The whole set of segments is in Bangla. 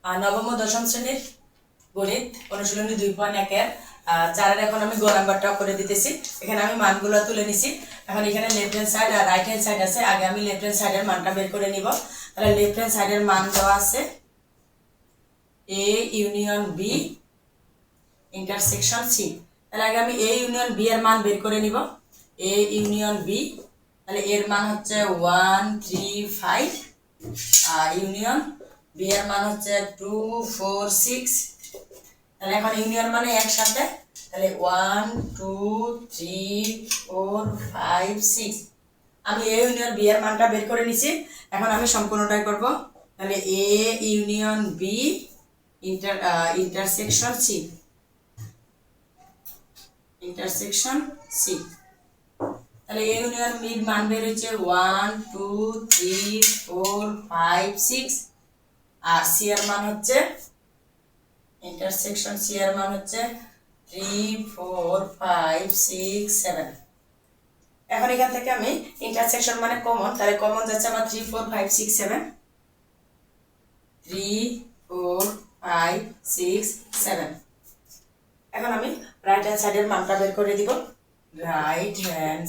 নবম ও দশম শ্রেণীর গণিত অনুশীলনী 2.1 চারের এখন আমি গ নাম্বারটা করে দিতেছি। এখানে আমি মানগুলো তুলে নিছি। এখন এখানে লেফট হ্যান্ড সাইড আর রাইট হ্যান্ড সাইড আছে। আগে আমি লেফট হ্যান্ড সাইডের মানটা বের করে নিব। তাহলে লেফট হ্যান্ড সাইডের মান দেওয়া আছে A union B intersection C. তাহলে আগে আমি এ ইউনিয়ন বি এর মান বের করে নিব। এ ইউনিয়ন বি, তাহলে এর মান হচ্ছে 1 3 5 আর ইউনিয়ন বি এর মান হচ্ছে 2 4 6। তাহলে এখন ইউনিয়ন মানে একসাথে, তাহলে 1 2 3 4 5 6। আমি এ ইউনিয়ন বি এর মানটা বের করে নিছি। এখন আমি সম্পূর্ণটাই করব। তাহলে A union B intersection C, intersection C. তাহলে এ ইউনিয়ন বি মান বের হচ্ছে 1 2 3 4 5 6 আর সি এর মান হচ্ছে ইন্টারসেকশন সি এর মান হচ্ছে 3 4 5 6 7। এখন এখান থেকে আমি ইন্টারসেকশন মানে কমন, তাহলে কমন যাচ্ছে আমার 3 4 5 6 7, 3 4 5 6 7। এখন আমি রাইট হ্যান্ড সাইডের মানটা বের করে দিব। রাইট হ্যান্ড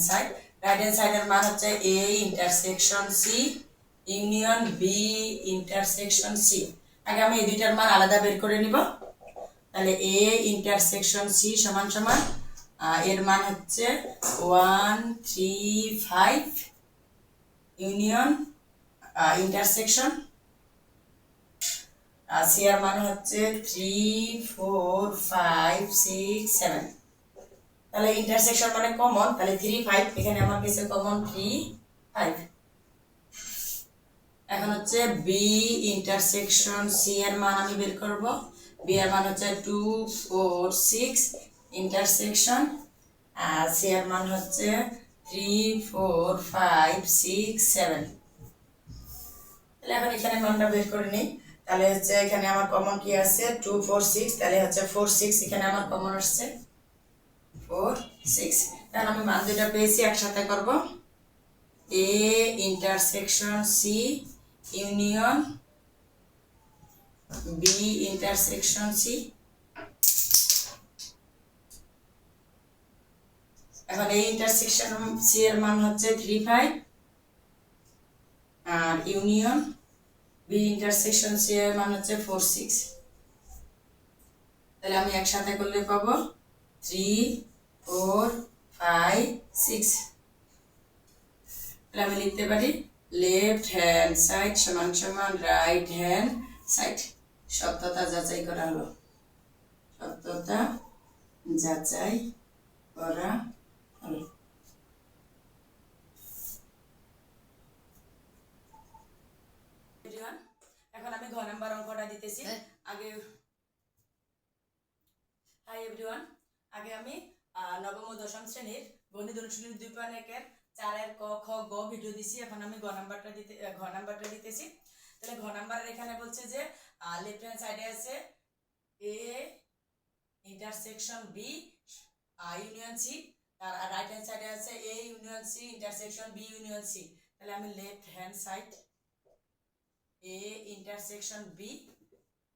সাইডের মান হচ্ছে A intersection C union B intersection C. আগে আমি এই দুইটার মান আলাদা বের করে নিব। তাহলে এ ইন্টারসেকশন সি সমান সমান এর মান হচ্ছে 1 3 5 ইউনিয়ন ইন্টারসেকশন সি এর মান হচ্ছে 3 4 5 6 7। তাহলে ইন্টারসেকশন মানে কমন, তাহলে 3 5 এখানে আমার কাছে কমন 3 5। এখন হচ্ছে বি ইন্টারসেকশন সি এর মান আমি বের করব। বি এর মান হচ্ছে 2 4 6 ইন্টারসেকশন আর সি এর মান হচ্ছে 3 4 5 6 7। তাহলে এখন এখানে মানটা বের করে নিই। তাহলে হচ্ছে এখানে আমার কমন কি আছে 2 4 6, তাহলে হচ্ছে 4 6 এখানে আমার কমন আসছে 4 6। তাহলে আমি মান দুটো পেয়েছি, একসাথে করব। A intersection C union B intersection C. এখন এই ইন্টারসেকশন সি এর মান হচ্ছে 3 5 আর ইউনিয়ন বি ইন্টারসেকশন সি এর মান হচ্ছে 4 6। তাহলে আমি একসাথে করলে পাবো 3 4 5 6। তাহলে আমি লিখতে পারি লেফট হ্যান্ড সাইড সমান সমান রাইট হ্যান্ড সাইড। সত্যতা যাচাই করা হলো, সত্যতা যাচাই করা হলো। এখন আমি ঘ নাম্বার অঙ্কটা দিতেছি। আগে হাই এভরিওয়ান, আগে আমি নবম ও দশম শ্রেণীর গণিত অনুশীলনী 2.1 4 ক খ গ ভিডিও দিছি। এখন আমি ঘ নাম্বারটা দিতেছি। তাহলে ঘ নাম্বারের এখানে বলছে যে লেফট হ্যান্ড সাইডে আছে A intersection B union C, আর রাইট হ্যান্ড সাইডে আছে A union C intersection B union C. তাহলে আমি left hand side A intersection B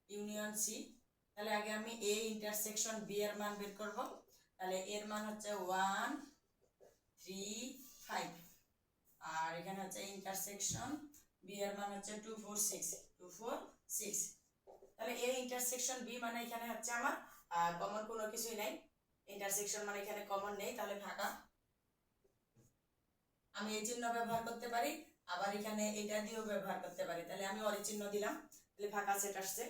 union C. তাহলে আগে আমি এ ইন্টারসেকশন বি এর মান বের করব। তাহলে এর মান হচ্ছে 1 3 5 আর এখানে হচ্ছে ইন্টারসেকশন বি এর মান হচ্ছে 2 4 6 2 4 6। তাহলে এ ইন্টারসেকশন বি মানে এখানে হচ্ছে আমার কমন কোনো কিছুই নাই। ইন্টারসেকশন মানে এখানে কমন নেই, তাহলে ফাঁকা। আমি এই চিহ্ন ব্যবহার করতে পারি, আবার এখানে এটা দিয়েও ব্যবহার করতে পারি। তাহলে আমি অরি চিহ্ন দিলাম, তাহলে ফাঁকা সেট আসছে।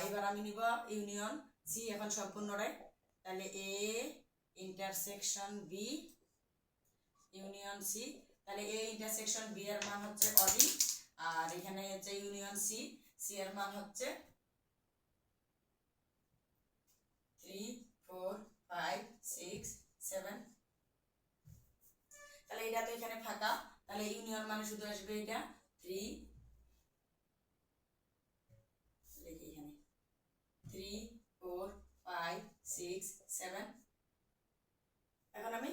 এবার আমি নিব ইউনিয়ন সি এখন সম্পূর্ণটাই। তাহলে A intersection B union C. তাহলে এ ইন্টারসেকশন বি এর মান হচ্ছে অরি আর এখানে হচ্ছে ইউনিয়ন সি, সি এর মান হচ্ছে 3 4 5 6 7। তাহলে এটা তো এখানে ফাঁকা, তাহলে ইউনিয়ন মানে শুধু আসবে এটা 3 লিখি এখানে 3 4 5 6 7। এখন আমি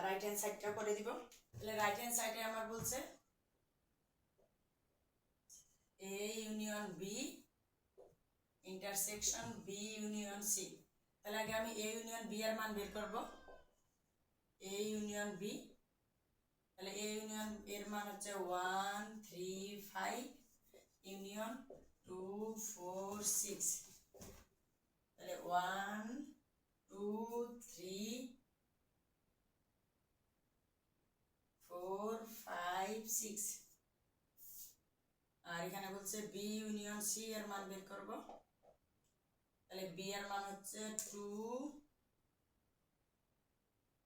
রাইট হ্যান্ড সাইডটা করে দিব। তাহলে রাইট হ্যান্ড সাইডে আমার বলছে A union B intersection B union C. তাহলে আগে আমি এ ইউনিয়ন বি এর মান বের করব। এ ইউনিয়ন বি, তাহলে এ ইউনিয়ন এর মান হচ্ছে 1 3 5 ইউনিয়ন 2 4 6। তাহলে 1 2 3 4 5 6। আর এখানে বলছে বি ইউনিয়ন সি এর মান বের করব। তাহলে বি এর মান হচ্ছে 2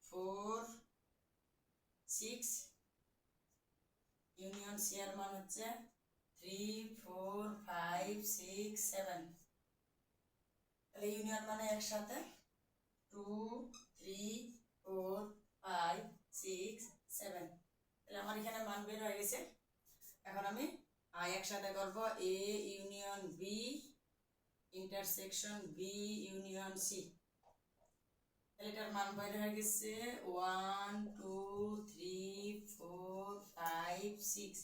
4 6 ইউনিয়ন সি এর মান হচ্ছে 3 4 5 6 7। তাহলে ইউনিয়ন মানে একসাথে 2 3 4 5 6 7। তাহলে আমার এখানে মান বের হয়ে গেছে। এখন আমি একসাথে করব A union B intersection B union C. তাহলে এটার মান বের হয়ে গেছে 1 2 3 4 5 6।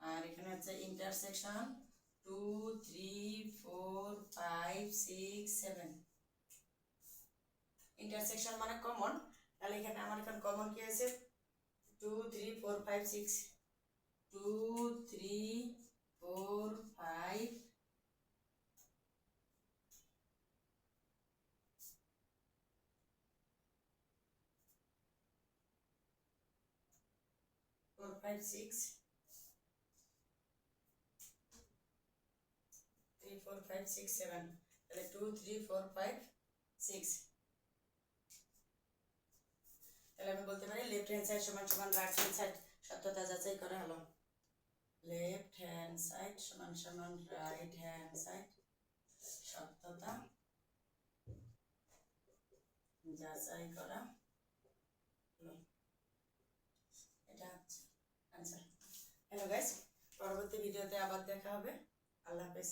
আর এখানে হচ্ছে ইন্টারসেকশন 2 3 4 5 6 7। ইন্টারসেকশন মানে কমন। তাহলে এখানে আমার এখানে কমন কি আছে 2 3 4 5 6 2 3 4 5 4 5 6 3 4 5 6 7। তাহলে 2 3 4 5 6। তাহলে আমি বলতে পারি লেফট হ্যান্ড সাইড সমান সমান রাইট হ্যান্ড সাইড সত্যতা যাচাই করা হলো। লেফট হ্যান্ড সাইড সমান সমান রাইট হ্যান্ড সাইড সত্যতা যাচাই করা হলো। এটা হচ্ছে আনসার। হ্যালো গাইস, পরবর্তী ভিডিওতে আবার দেখা হবে। আল্লাহ হাফেজ।